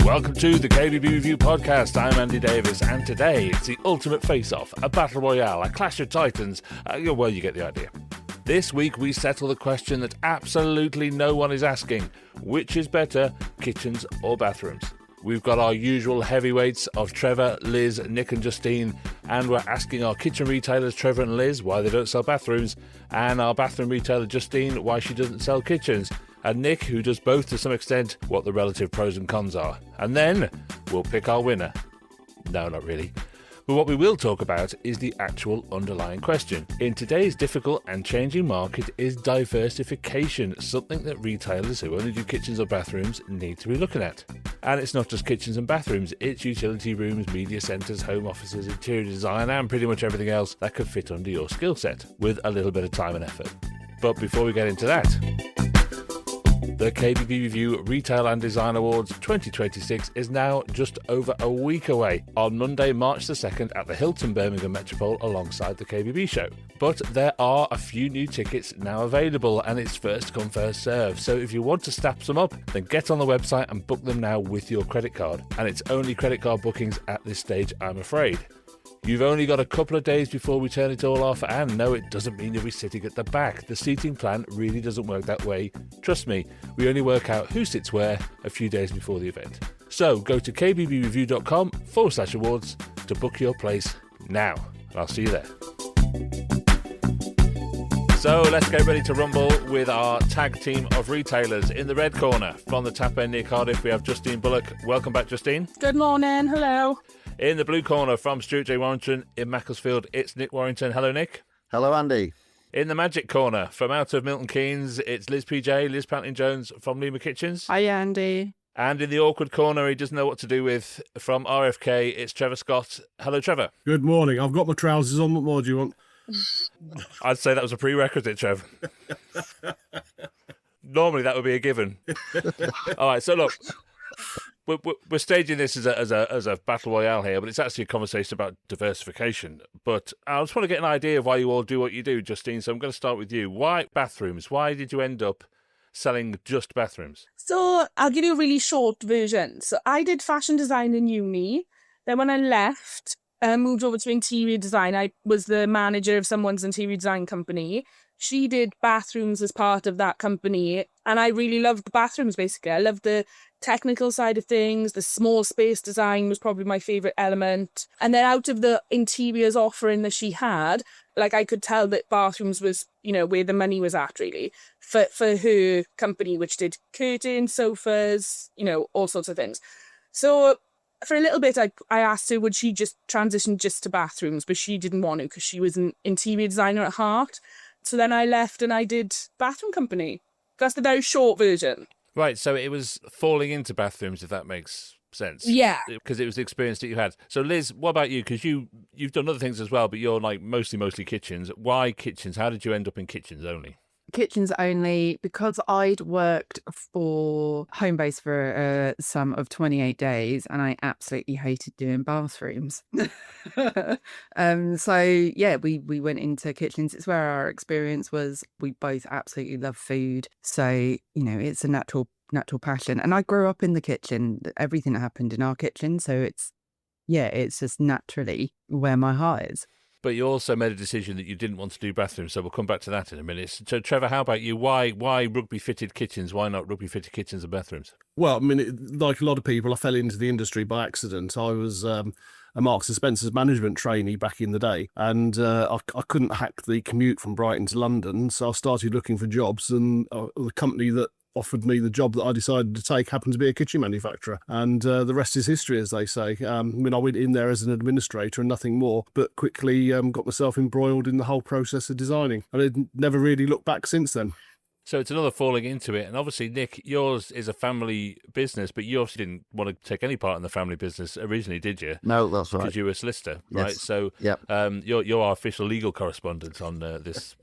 Welcome to the kbbreview podcast. I'm Andy Davies, and today it's the ultimate face-off, a battle royale, a clash of titans. Well, you get the idea. This week we settle the question that absolutely no one is asking. Which is better, kitchens or bathrooms? We've got our usual heavyweights of Trevor, Liz, Nick and Justine, and we're asking our kitchen retailers Trevor and Liz why they don't sell bathrooms, and our bathroom retailer Justine why she doesn't sell kitchens, and Nick, who does both to some extent, what the relative pros and cons are. And then we'll pick our winner. No, not really. But what we will talk about is the actual underlying question. In today's difficult and changing market is diversification, something that retailers who only do kitchens or bathrooms need to be looking at. And it's not just kitchens and bathrooms, it's utility rooms, media centres, home offices, interior design, and pretty much everything else that could fit under your skill set, with a little bit of time and effort. But before we get into that, the kbbreview Retail and Design Awards 2026 is now just over a week away, on Monday, March the 2nd at the Hilton Birmingham Metropole alongside the KBB show. But there are a few new tickets now available, and it's first come first serve. So if you want to snap some up, then get on the website and book them now with your credit card. And it's only credit card bookings at this stage, I'm afraid. You've only got a couple of days before we turn it all off, and no, it doesn't mean you'll be sitting at the back. The seating plan really doesn't work that way. Trust me, we only work out who sits where a few days before the event. So go to kbbreview.com/awards to book your place now, and I'll see you there. So let's get ready to rumble with our tag team of retailers. In the red corner, from the tap end near Cardiff, we have Justine Bullock. Welcome back, Justine. Good morning. Hello. In the blue corner, from Stuart J. Warrington in Macclesfield, it's Nick Warrington. Hello, Nick. Hello, Andy. In the magic corner, from out of Milton Keynes, it's Liz PJ, Liz Panting-Jones from Lima Kitchens. Hi, Andy. And in the awkward corner, he doesn't know what to do with, from RFK, it's Trevor Scott. Hello, Trevor. Good morning. I've got my trousers on. What more do you want? I'd say that was a prerequisite, Trev. Normally, that would be a given. All right, so look. We're staging this as a battle royale here, but it's actually a conversation about diversification. But I just want to get an idea of why you all do what you do, Justine. So I'm going to start with you. Why bathrooms? Why did you end up selling just bathrooms? So I'll give you a really short version. So I did fashion design in uni. Then when I left, moved over to interior design. I was the manager of someone's interior design company. She did bathrooms as part of that company. And I really loved the bathrooms, basically. I loved the technical side of things. The small space design was probably my favourite element. And then out of the interiors offering that she had, like I could tell that bathrooms was, where the money was at, really, for her company, which did curtains, sofas, all sorts of things. So for a little bit, I asked her, would she just transition just to bathrooms? But she didn't want to because she was an interior designer at heart. So then I left and I did bathroom company. That's the very short version. Right, so it was falling into bathrooms, if that makes sense. Yeah. Because it was the experience that you had. So Liz, what about you? Because you've done other things as well, but you're like mostly kitchens. Why kitchens? How did you end up in kitchens only? Kitchens only because I'd worked for Homebase for a sum of 28 days and I absolutely hated doing bathrooms. So yeah, we went into kitchens. It's where our experience was. We both absolutely love food. So, it's a natural passion. And I grew up in the kitchen. Everything happened in our kitchen. So it's just naturally where my heart is. But you also made a decision that you didn't want to do bathrooms, so we'll come back to that in a minute. So, Trevor, how about you? Why rugby-fitted kitchens? Why not rugby-fitted kitchens and bathrooms? Well, like a lot of people, I fell into the industry by accident. I was a Marks and Spencer's management trainee back in the day, and I couldn't hack the commute from Brighton to London, so I started looking for jobs, and the company that offered me the job that I decided to take happened to be a kitchen manufacturer, and the rest is history, as they say. I went in there as an administrator and nothing more, but quickly got myself embroiled in the whole process of designing, and I'd never really looked back since then. So it's another falling into it. And obviously, Nick, yours is a family business, but you obviously didn't want to take any part in the family business originally, did you? No, that's right. Because you were a solicitor, right? Yes. So yep. You're our official legal correspondent on this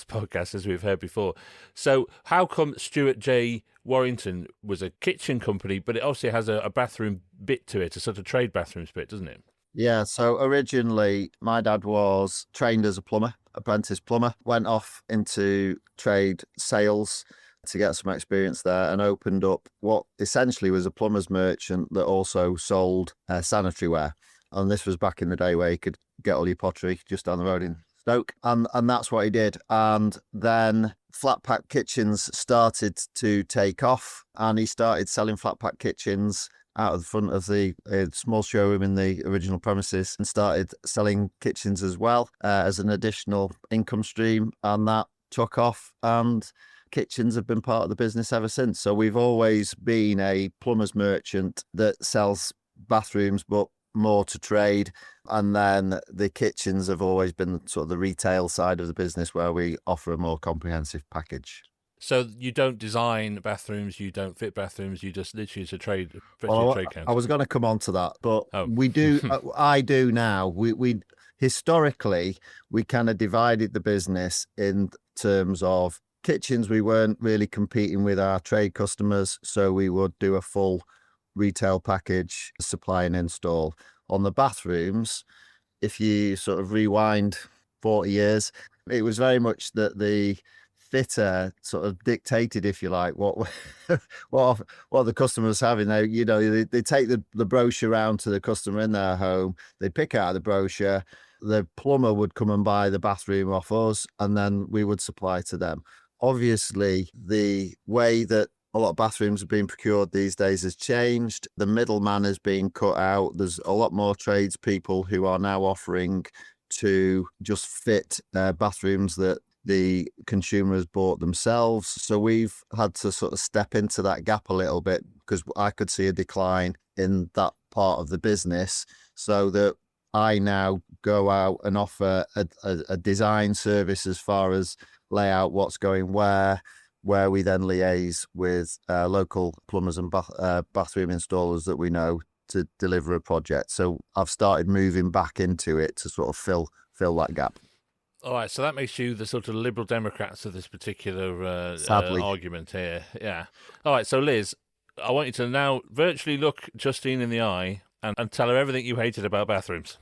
podcast, as we've heard before. So how come Stuart J. Warrington was a kitchen company, but it obviously has a bathroom bit to it, a sort of trade bathrooms bit, doesn't it? Yeah, so originally my dad was trained as a plumber, apprentice plumber, went off into trade sales, to get some experience there and opened up what essentially was a plumber's merchant that also sold sanitary ware. And this was back in the day where you could get all your pottery just down the road in Stoke. And that's what he did. And then flat pack kitchens started to take off, and he started selling flat pack kitchens out of the front of the small showroom in the original premises, and started selling kitchens as well as an additional income stream. And that took off, and kitchens have been part of the business ever since. So we've always been a plumber's merchant that sells bathrooms, but more to trade. And then the kitchens have always been sort of the retail side of the business, where we offer a more comprehensive package. So you don't design bathrooms, you don't fit bathrooms, you just literally it's a trade. Trade I was going to come on to that, but Oh. we do. I do now. We historically we kind of divided the business in terms of kitchens. We weren't really competing with our trade customers, so we would do a full retail package, supply and install. On the bathrooms, if you sort of rewind 40 years, it was very much that the fitter sort of dictated, if you like, what the customers having. They take the brochure round to the customer in their home, they pick out the brochure, the plumber would come and buy the bathroom off us, and then we would supply to them. Obviously, the way that a lot of bathrooms are being procured these days has changed. The middleman is being cut out. There's a lot more tradespeople who are now offering to just fit bathrooms that the consumer has bought themselves. So we've had to sort of step into that gap a little bit, because I could see a decline in that part of the business, so that I now go out and offer a design service as far as layout, what's going where we then liaise with local plumbers and bathroom installers that we know to deliver a project. So I've started moving back into it to sort of fill that gap. All right, so that makes you the sort of Liberal Democrats of this particular Sadly. argument here. Yeah. All right, so Liz, I want you to now virtually look Justine in the eye and tell her everything you hated about bathrooms.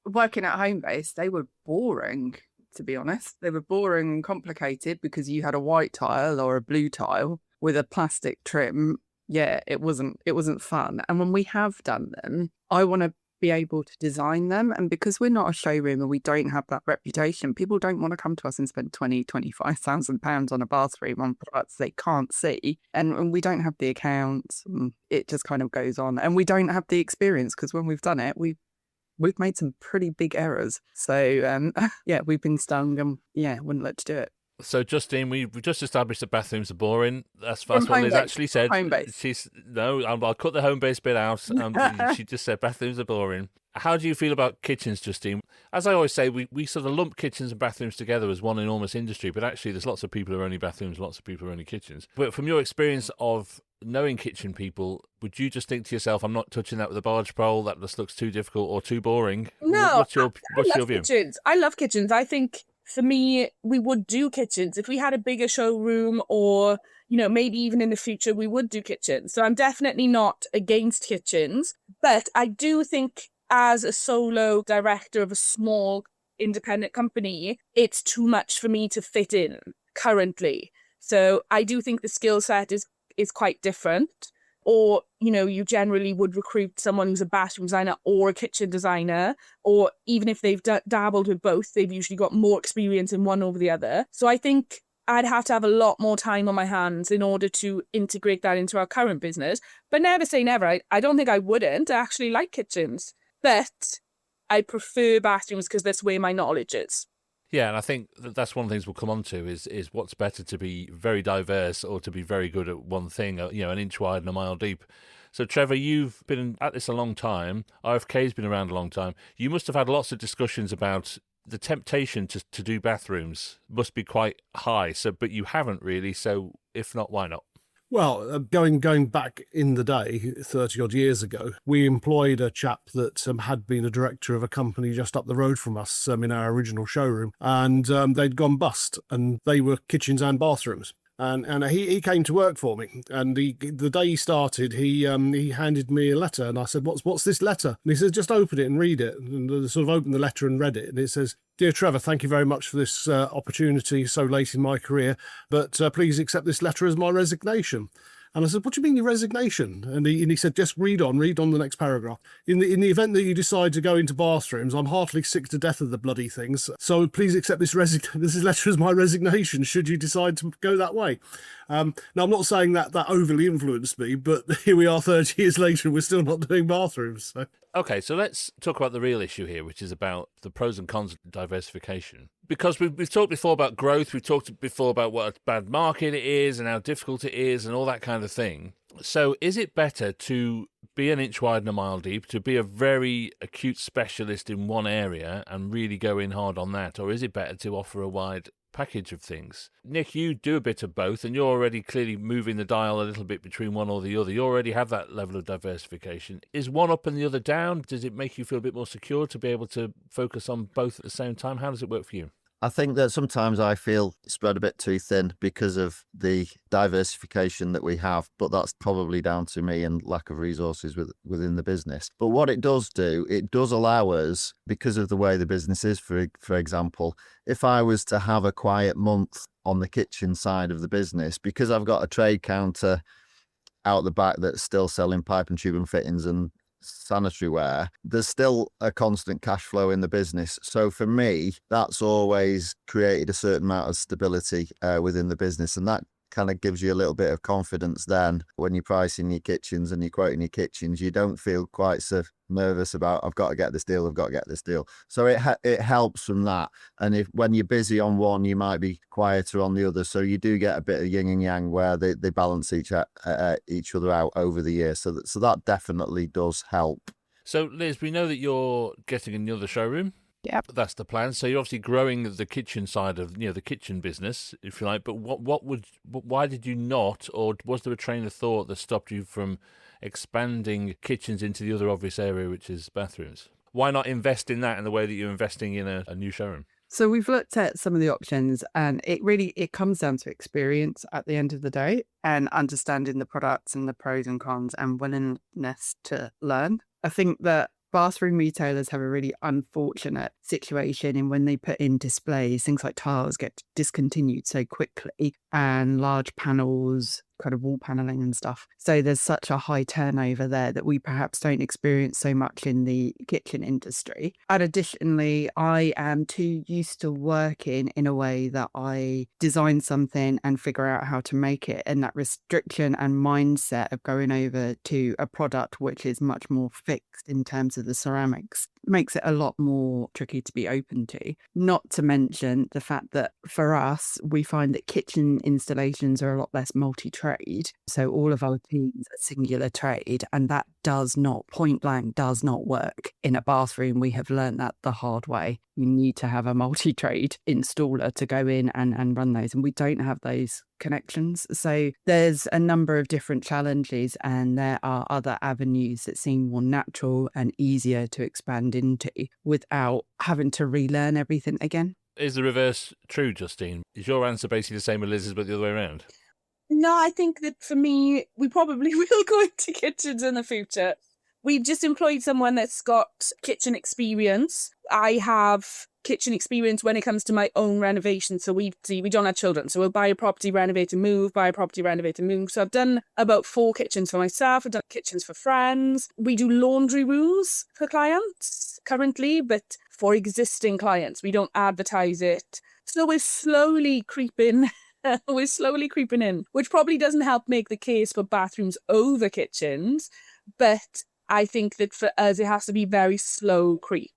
Working at home base, they were boring, to be honest. They were boring and complicated because you had a white tile or a blue tile with a plastic trim. Yeah, it wasn't fun. And when we have done them, I want to be able to design them. And because we're not a showroom and we don't have that reputation, people don't want to come to us and spend £25,000 on a bathroom on products they can't see. And we don't have the accounts. It just kind of goes on. And we don't have the experience, because when we've done it, we've made some pretty big errors. So, yeah, we've been stung and, wouldn't let you do it. So, Justine, we've just established that bathrooms are boring. That's what Liz actually said. Home base. I'll cut the home base bit out. She just said bathrooms are boring. How do you feel about kitchens, Justine? As I always say, we sort of lump kitchens and bathrooms together as one enormous industry, but actually there's lots of people who are only bathrooms, lots of people who are only kitchens. But from your experience of knowing kitchen people, would you just think to yourself, I'm not touching that with a barge pole, that just looks too difficult or too boring? No, What's your view? Kitchens. I love kitchens. I think for me, we would do kitchens. If we had a bigger showroom, or, maybe even in the future, we would do kitchens. So I'm definitely not against kitchens. But I do think as a solo director of a small independent company, it's too much for me to fit in currently. So I do think the skill set is quite different. Or, you generally would recruit someone who's a bathroom designer or a kitchen designer, or even if they've dabbled with both, they've usually got more experience in one over the other. So I think I'd have to have a lot more time on my hands in order to integrate that into our current business. But never say never. I don't think I wouldn't. I actually like kitchens, but I prefer bathrooms because that's where my knowledge is. Yeah, and I think that's one of the things we'll come on to is what's better, to be very diverse or to be very good at one thing, an inch wide and a mile deep. So, Trevor, you've been at this a long time. RFK's been around a long time. You must have had lots of discussions about the temptation to do bathrooms must be quite high. But you haven't really. So, if not, why not? Well, going back in the day, 30 odd years ago, we employed a chap that had been a director of a company just up the road from us in our original showroom, and they'd gone bust, and they were kitchens and bathrooms. And he came to work for me, and the day he started, he handed me a letter, and I said, "What's this letter?" And he said, "Just open it and read it." And I sort of opened the letter and read it, and it says, "Dear Trevor, thank you very much for this opportunity so late in my career, but please accept this letter as my resignation." And I said, "What do you mean your resignation?" And he said, "Just read on the next paragraph. In the event that you decide to go into bathrooms, I'm heartily sick to death of the bloody things. So please accept this letter as my resignation should you decide to go that way." Now, I'm not saying that overly influenced me, but here we are 30 years later and we're still not doing bathrooms. So. Okay, so let's talk about the real issue here, which is about the pros and cons of diversification. Because we've talked before about growth, we've talked before about what a bad market it is and how difficult it is and all that kind of thing. So is it better to be an inch wide and a mile deep, to be a very acute specialist in one area and really go in hard on that? Or is it better to offer a wide package of things? Nick, you do a bit of both, and you're already clearly moving the dial a little bit between one or the other. You already have that level of diversification. Is one up and the other down? Does it make you feel a bit more secure to be able to focus on both at the same time? How does it work for you? I think that sometimes I feel spread a bit too thin because of the diversification that we have, but that's probably down to me and lack of resources within the business. But what it does do, it does allow us, because of the way the business is, for example, if I was to have a quiet month on the kitchen side of the business, because I've got a trade counter out the back that's still selling pipe and tube and fittings and sanitary ware, there's still a constant cash flow in the business. So for me, that's always created a certain amount of stability within the business, and that kind of gives you a little bit of confidence then when you're pricing your kitchens and you're quoting your kitchens. You don't feel quite so nervous about, I've got to get this deal. So it helps from that. And when you're busy on one, you might be quieter on the other. So you do get a bit of yin and yang where they balance each other out over the year. So that definitely does help. So Liz, we know that you're getting another showroom. Yep. That's the plan. So you're obviously growing the kitchen side of, the kitchen business, if you like. But why did you not, or was there a train of thought that stopped you from expanding kitchens into the other obvious area, which is bathrooms? Why not invest in that in the way that you're investing in a new showroom? So we've looked at some of the options, and it comes down to experience at the end of the day, and understanding the products and the pros and cons and willingness to learn. I think that bathroom retailers have a really unfortunate situation in when they put in displays, things like tiles get discontinued so quickly, and large panels, kind of wall paneling and stuff. So there's such a high turnover there that we perhaps don't experience so much in the kitchen industry. And additionally, I am too used to working in a way that I design something and figure out how to make it. And that restriction and mindset of going over to a product which is much more fixed in terms of the ceramics makes it a lot more tricky to be open to. Not to mention the fact that for us, we find that kitchen installations are a lot less multi-trade. So all of our teams are singular trade, and that point blank does not work in a bathroom. We have learned that the hard way. You need to have a multi-trade installer to go in and run those, and we don't have those connections. So there's a number of different challenges, and there are other avenues that seem more natural and easier to expand into without having to relearn everything again. Is the reverse true, Justine? Is your answer basically the same as Liz's, but the other way around? No, I think that for me, we probably will go into kitchens in the future. We've just employed someone that's got kitchen experience. I have kitchen experience when it comes to my own renovation. So we don't have children. So we'll buy a property, renovate and move, buy a property, renovate and move. So I've done about 4 kitchens for myself. I've done kitchens for friends. We do laundry rooms for clients currently, but for existing clients, we don't advertise it. So we're slowly creeping in, which probably doesn't help make the case for bathrooms over kitchens. But I think that for us, it has to be very slow creep.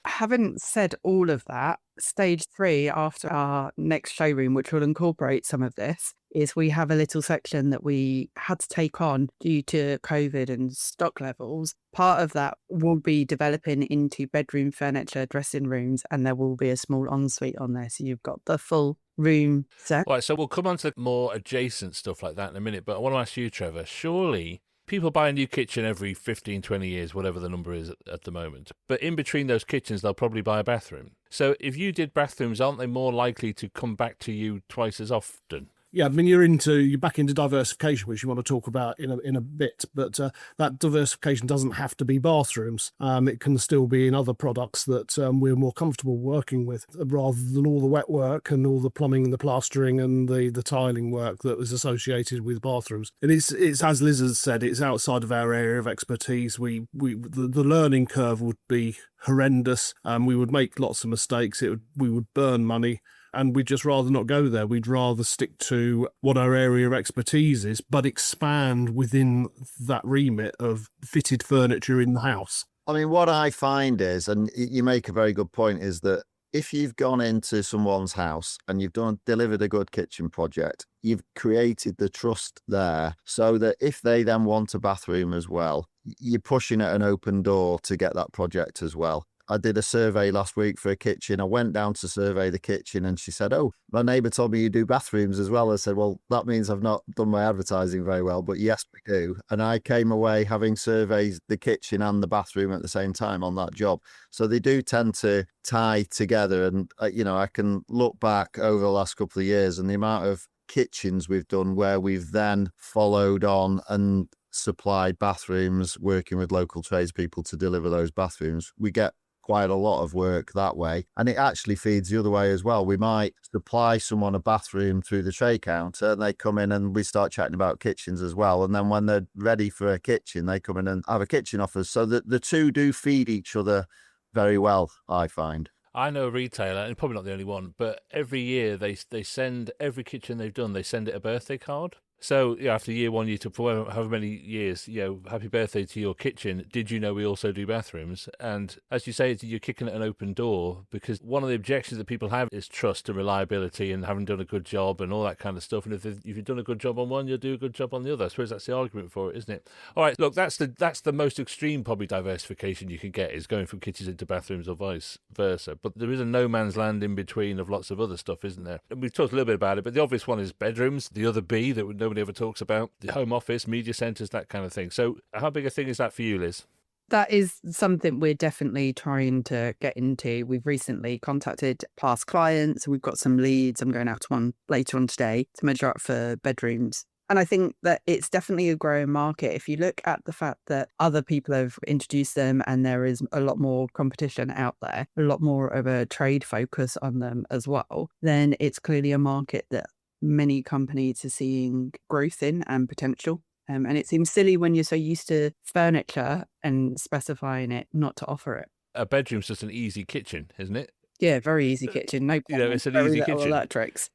Having said all of that, stage 3 after our next showroom, which will incorporate some of this, is we have a little section that we had to take on due to COVID and stock levels. Part of that will be developing into bedroom furniture, dressing rooms, and there will be a small ensuite on there. So you've got the full room set. All right, so we'll come on to more adjacent stuff like that in a minute, but I want to ask you, Trevor, surely people buy a new kitchen every 15, 20 years, whatever the number is at the moment. But in between those kitchens, they'll probably buy a bathroom. So if you did bathrooms, aren't they more likely to come back to you twice as often? Yeah, I mean, you're back into diversification, which you want to talk about in a bit, but that diversification doesn't have to be bathrooms. It can still be in other products that we're more comfortable working with, rather than all the wet work and all the plumbing and the plastering and the tiling work that was associated with bathrooms. And it's as Liz has said, it's outside of our area of expertise. The learning curve would be horrendous. We would make lots of mistakes. We would burn money. And we'd just rather not go there. We'd rather stick to what our area of expertise is, but expand within that remit of fitted furniture in the house. I mean, what I find is, and you make a very good point, is that if you've gone into someone's house and you've delivered a good kitchen project, you've created the trust there so that if they then want a bathroom as well, you're pushing at an open door to get that project as well. I did a survey last week for a kitchen. I went down to survey the kitchen and she said, "Oh, my neighbour told me you do bathrooms as well." I said, "Well, that means I've not done my advertising very well, but yes, we do." And I came away having surveyed the kitchen and the bathroom at the same time on that job. So they do tend to tie together. And, I can look back over the last couple of years and the amount of kitchens we've done where we've then followed on and supplied bathrooms, working with local tradespeople to deliver those bathrooms. We get quite a lot of work that way, and it actually feeds the other way as well. We might supply someone a bathroom through the tray counter and they come in and we start chatting about kitchens as well, and then when they're ready for a kitchen they come in and have a kitchen offer, so that the two do feed each other very well, I find. I know a retailer, and probably not the only one, but every year they send every kitchen they've done, they send it a birthday card. So after year 1, year 2, for however many years, happy birthday to your kitchen. Did you know we also do bathrooms? And as you say, you're kicking at an open door, because one of the objections that people have is trust and reliability and having done a good job and all that kind of stuff. And if you've done a good job on one, you'll do a good job on the other. I suppose that's the argument for it, isn't it? All right, look, that's the most extreme probably diversification you can get, is going from kitchens into bathrooms or vice versa. But there is a no man's land in between of lots of other stuff, isn't there? And we've talked a little bit about it, but the obvious one is bedrooms. The other B that nobody ever talks about, the home office, media centres, that kind of thing. So how big a thing is that for you, Liz? That is something we're definitely trying to get into. We've recently contacted past clients. We've got some leads. I'm going out to one later on today to measure up for bedrooms. And I think that it's definitely a growing market. If you look at the fact that other people have introduced them and there is a lot more competition out there, a lot more of a trade focus on them as well, then it's clearly a market that many companies are seeing growth in and potential. And it seems silly when you're so used to furniture and specifying it not to offer it. A bedroom's just an easy kitchen, isn't it? Yeah, very easy kitchen. No problem. It's an easy kitchen. Electrics.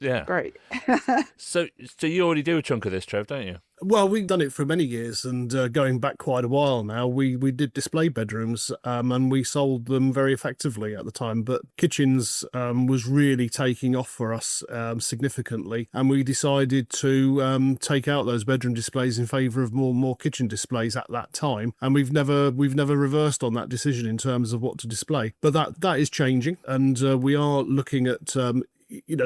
Yeah. Great. So you already do a chunk of this, Trev, don't you? Well, we've done it for many years, and going back quite a while now, we did display bedrooms and we sold them very effectively at the time. But kitchens was really taking off for us significantly, and we decided to take out those bedroom displays in favour of more kitchen displays at that time. And we've never reversed on that decision in terms of what to display. But that is changing, and we are looking at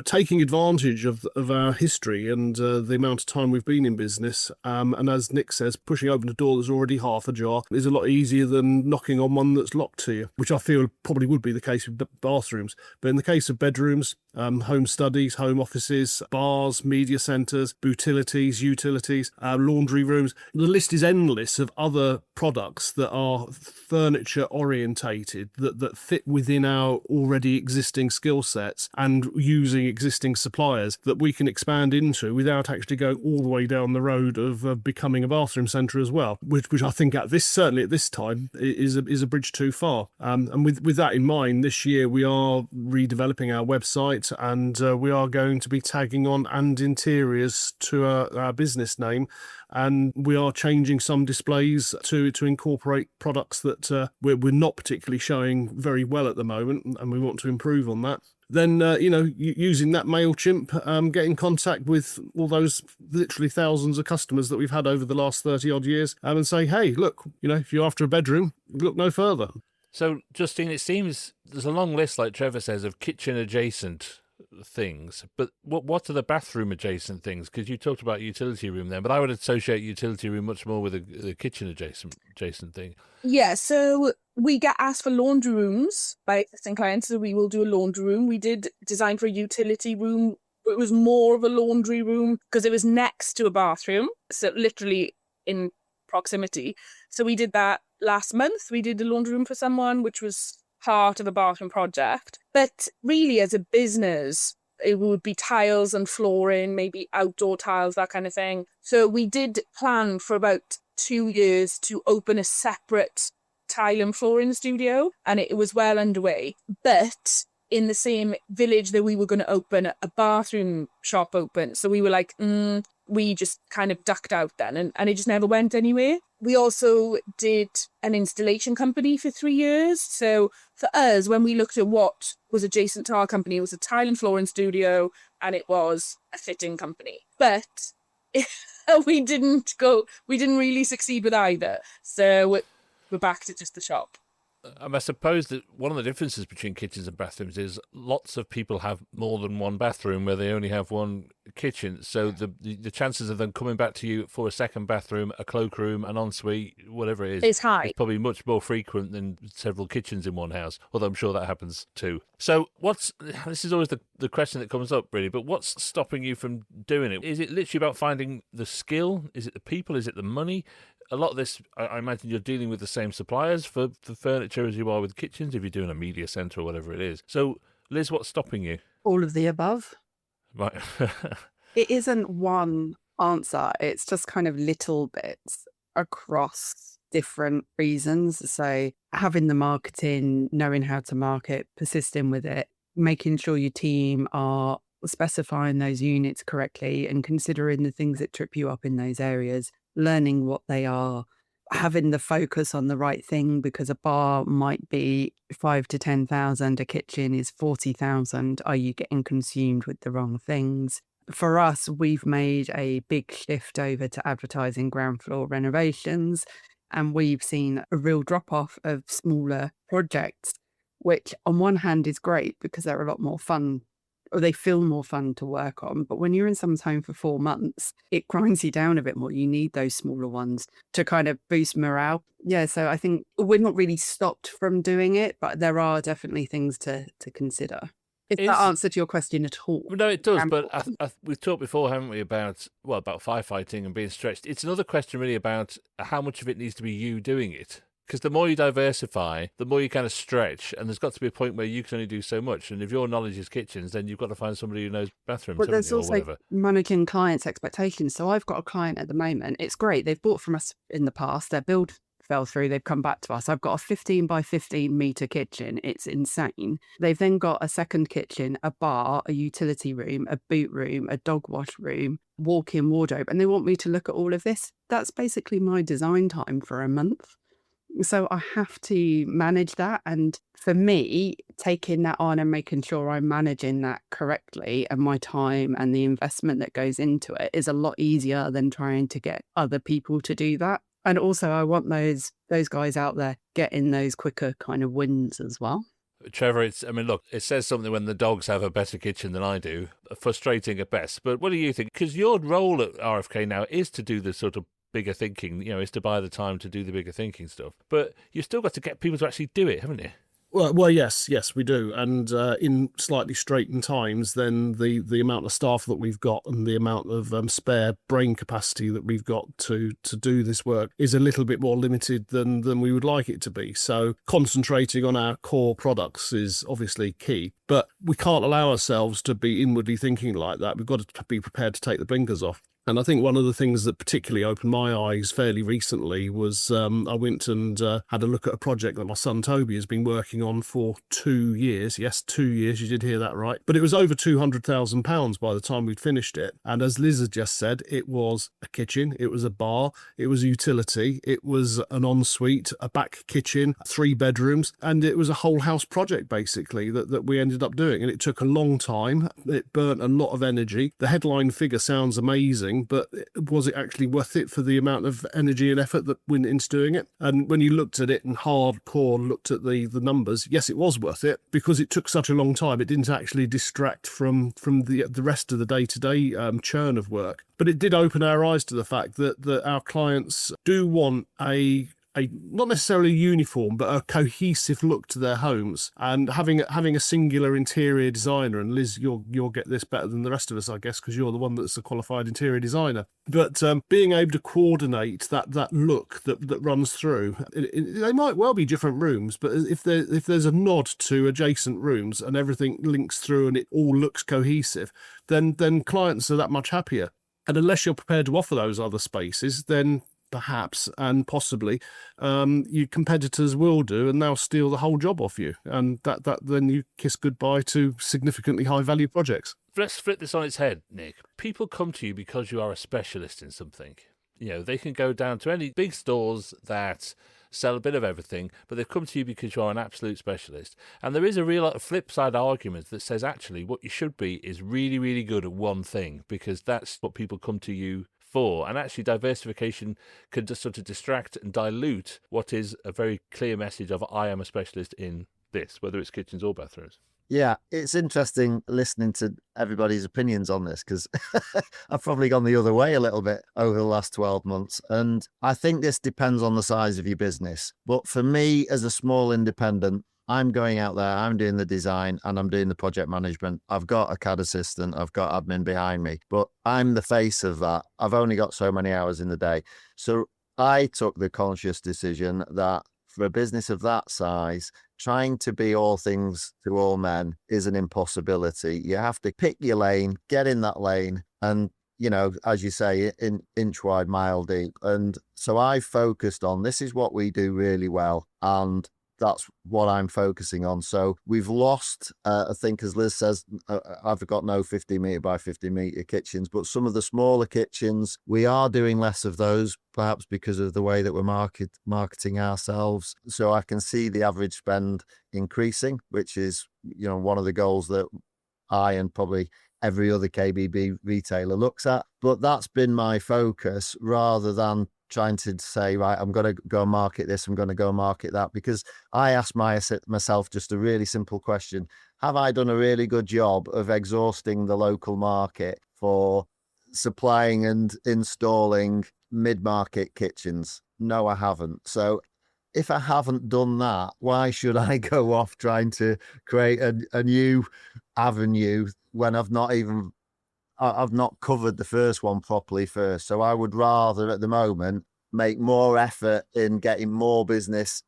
taking advantage of our history and the amount of time we've been in business. And as Nick says, pushing open a door that's already half ajar is a lot easier than knocking on one that's locked to you, which I feel probably would be the case with bathrooms. But in the case of bedrooms, home studies, home offices, bars, media centres, utilities, laundry rooms, the list is endless of other products that are furniture orientated, that fit within our already existing skill sets and using existing suppliers that we can expand into without actually going all the way down the road of becoming a bathroom centre as well, which I think certainly at this time is a bridge too far. And with that in mind, this year we are redeveloping our website, and we are going to be tagging on "and interiors" to our business name, and we are changing some displays to incorporate products that we're not particularly showing very well at the moment, and we want to improve on that. Then, using that MailChimp, get in contact with all those literally thousands of customers that we've had over the last 30 odd years, and say, hey, look, if you're after a bedroom, look no further. So, Justine, it seems there's a long list, like Trevor says, of kitchen adjacent things, but what are the bathroom adjacent things? Because you talked about utility room then, but I would associate utility room much more with the kitchen adjacent thing. Yeah, so we get asked for laundry rooms by existing clients, so we will do a laundry room. We did design for a utility room It was more of a laundry room because it was next to a bathroom. So literally in proximity. So we did that last month. We did a laundry room for someone, which was part of a bathroom project. But really, as a business, it would be tiles and flooring, maybe outdoor tiles, that kind of thing. So we did plan for about 2 years to open a separate tile and flooring studio, and it was well underway. But in the same village that we were going to open a bathroom shop open. So we were like, we just kind of ducked out then, and it just never went anywhere. We also did an installation company for 3 years. So for us, when we looked at what was adjacent to our company, it was a tile and flooring studio and it was a fitting company. But we didn't really succeed with either. So we're back to just the shop. I suppose that one of the differences between kitchens and bathrooms is lots of people have more than one bathroom where they only have one kitchen. So the chances of them coming back to you for a second bathroom, a cloakroom, an ensuite, whatever it is, it's high. It's probably much more frequent than several kitchens in one house, although I'm sure that happens too. So this is always the question that comes up, really, but what's stopping you from doing it? Is it literally about finding the skill? Is it the people? Is it the money? A lot of this, I imagine you're dealing with the same suppliers for furniture as you are with kitchens, if you're doing a media centre or whatever it is. So, Liz, what's stopping you? All of the above. Right. It isn't one answer. It's just kind of little bits across different reasons. So having the marketing, knowing how to market, persisting with it, making sure your team are specifying those units correctly and considering the things that trip you up in those areas, learning what they are, having the focus on the right thing, because a bar might be 5 to 10,000, a kitchen is 40,000. Are you getting consumed with the wrong things? For us, we've made a big shift over to advertising ground floor renovations, and we've seen a real drop off of smaller projects, which on one hand is great because they're a lot more fun, or they feel more fun to work on. But when you're in someone's home for 4 months, it grinds you down a bit more. You need those smaller ones to kind of boost morale. Yeah, so I think we're not really stopped from doing it, but there are definitely things to consider. If that answered your question at all. No, it does, but we've talked before, haven't we, about firefighting and being stretched. It's another question really about how much of it needs to be you doing it. Because the more you diversify, the more you kind of stretch, and there's got to be a point where you can only do so much. And if your knowledge is kitchens, then you've got to find somebody who knows bathrooms, But there's or also whatever. managing clients' expectations. So I've got a client at the moment. It's great. They've bought from us in the past. Their build fell through. They've come back to us. I've got a 15 by 15 metre kitchen. It's insane. They've then got a second kitchen, a bar, a utility room, a boot room, a dog wash room, walk-in wardrobe. And they want me to look at all of this. That's basically my design time for a month. So I have to manage that. And for me, taking that on and making sure I'm managing that correctly and my time and the investment that goes into it is a lot easier than trying to get other people to do that. And also I want those guys out there getting those quicker kind of wins as well. Trevor, look, it says something when the dogs have a better kitchen than I do. Frustrating at best. But what do you think? Because your role at RFK now is to do the sort of bigger thinking, is to buy the time to do the bigger thinking stuff. But you've still got to get people to actually do it, haven't you? Well, yes, we do. And in slightly straitened times, then the amount of staff that we've got and the amount of spare brain capacity that we've got to do this work is a little bit more limited than we would like it to be. So concentrating on our core products is obviously key. But we can't allow ourselves to be inwardly thinking like that. We've got to be prepared to take the blinkers off. And I think one of the things that particularly opened my eyes fairly recently was I went and had a look at a project that my son Toby has been working on for 2 years. Yes, 2 years, you did hear that right. But it was over £200,000 by the time we'd finished it. And as Liz had just said, it was a kitchen, it was a bar, it was a utility, it was an ensuite, a back kitchen, 3 bedrooms, and it was a whole house project basically that we ended up doing. And it took a long time. It burnt a lot of energy. The headline figure sounds amazing, but was it actually worth it for the amount of energy and effort that went into doing it? And when you looked at it and hardcore looked at the numbers, yes, it was worth it because it took such a long time. It didn't actually distract from the rest of the day-to-day churn of work. But it did open our eyes to the fact that our clients do want a not necessarily uniform, but a cohesive look to their homes, and having a singular interior designer. And Liz, you'll get this better than the rest of us, I guess, because you're the one that's a qualified interior designer. But being able to coordinate that look that runs through, they might well be different rooms, but if there's a nod to adjacent rooms and everything links through and it all looks cohesive, then clients are that much happier. And unless you're prepared to offer those other spaces, then perhaps and possibly your competitors will do, and they'll steal the whole job off you. And that then you kiss goodbye to significantly high value projects. Let's flip this on its head, Nick. People come to you because you are a specialist in something. You know, they can go down to any big stores that sell a bit of everything, but they've come to you because you are an absolute specialist. And there is a real flip side argument that says actually what you should be is really, really good at one thing, because that's what people come to you for. And actually diversification can just sort of distract and dilute what is a very clear message of I am a specialist in this, whether it's kitchens or bathrooms. Yeah, it's interesting listening to everybody's opinions on this, because I've probably gone the other way a little bit over the last 12 months. And I think this depends on the size of your business. But for me, as a small independent, I'm going out there, I'm doing the design and I'm doing the project management. I've got a CAD assistant, I've got admin behind me, but I'm the face of that. I've only got so many hours in the day. So I took the conscious decision that for a business of that size, trying to be all things to all men is an impossibility. You have to pick your lane, get in that lane, and, you know, as you say, inch wide, mile deep. And so I focused on this is what we do really well, and that's what I'm focusing on. So we've lost, I think, as Liz says, I've got no 50 metre by 50 metre kitchens, but some of the smaller kitchens, we are doing less of those, perhaps because of the way that we're marketing ourselves. So I can see the average spend increasing, which is, you know, one of the goals that I and probably every other KBB retailer looks at. But that's been my focus, rather than trying to say, right, I'm going to go market this, I'm going to go market that, because I ask myself just a really simple question. Have I done a really good job of exhausting the local market for supplying and installing mid-market kitchens? No, I haven't. So if I haven't done that, why should I go off trying to create a new avenue when I've not covered the first one properly first? So I would rather at the moment make more effort in getting more business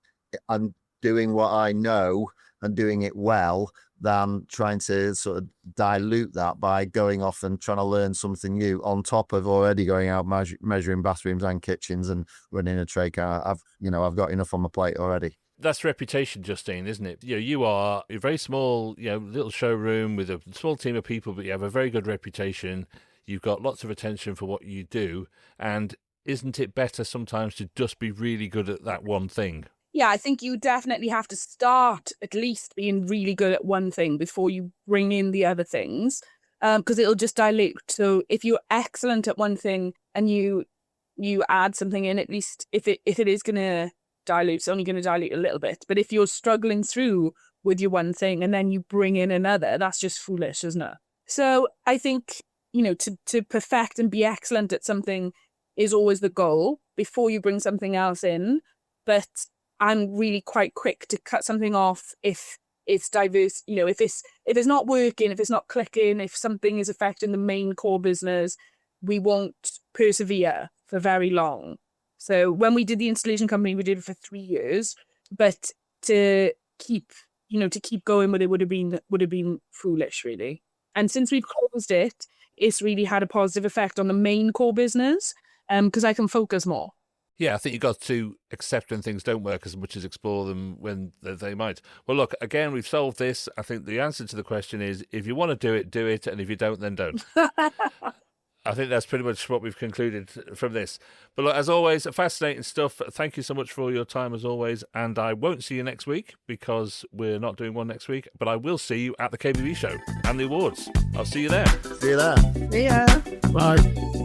and doing what I know and doing it well, than trying to sort of dilute that by going off and trying to learn something new on top of already going out measuring bathrooms and kitchens and running a trade car. I've got enough on my plate already. That's reputation, Justine, isn't it? You know, you are a very small, little showroom with a small team of people, but you have a very good reputation. You've got lots of attention for what you do. And isn't it better sometimes to just be really good at that one thing? Yeah, I think you definitely have to start at least being really good at one thing before you bring in the other things, because it'll just dilute. So if you're excellent at one thing and you add something in, at least if it is going to dilute, it's only going to dilute a little bit. But if you're struggling through with your one thing and then you bring in another, that's just foolish, isn't it? So I think, to perfect and be excellent at something is always the goal before you bring something else in. But I'm really quite quick to cut something off if it's diverse, if it's not working, if it's not clicking, if something is affecting the main core business, we won't persevere for very long. So when we did the installation company, we did it for 3 years, but to keep going with it would have been foolish, really. And since we've closed it, it's really had a positive effect on the main core business, because I can focus more. Yeah, I think you've got to accept when things don't work as much as explore them when they might. Well, look, again, we've solved this. I think the answer to the question is, if you want to do it, and if you don't, then don't. I think that's pretty much what we've concluded from this. But look, as always, fascinating stuff. Thank you so much for all your time, as always. And I won't see you next week because we're not doing one next week, but I will see you at the KBB show and the awards. I'll see you there. See you there. Yeah. Bye.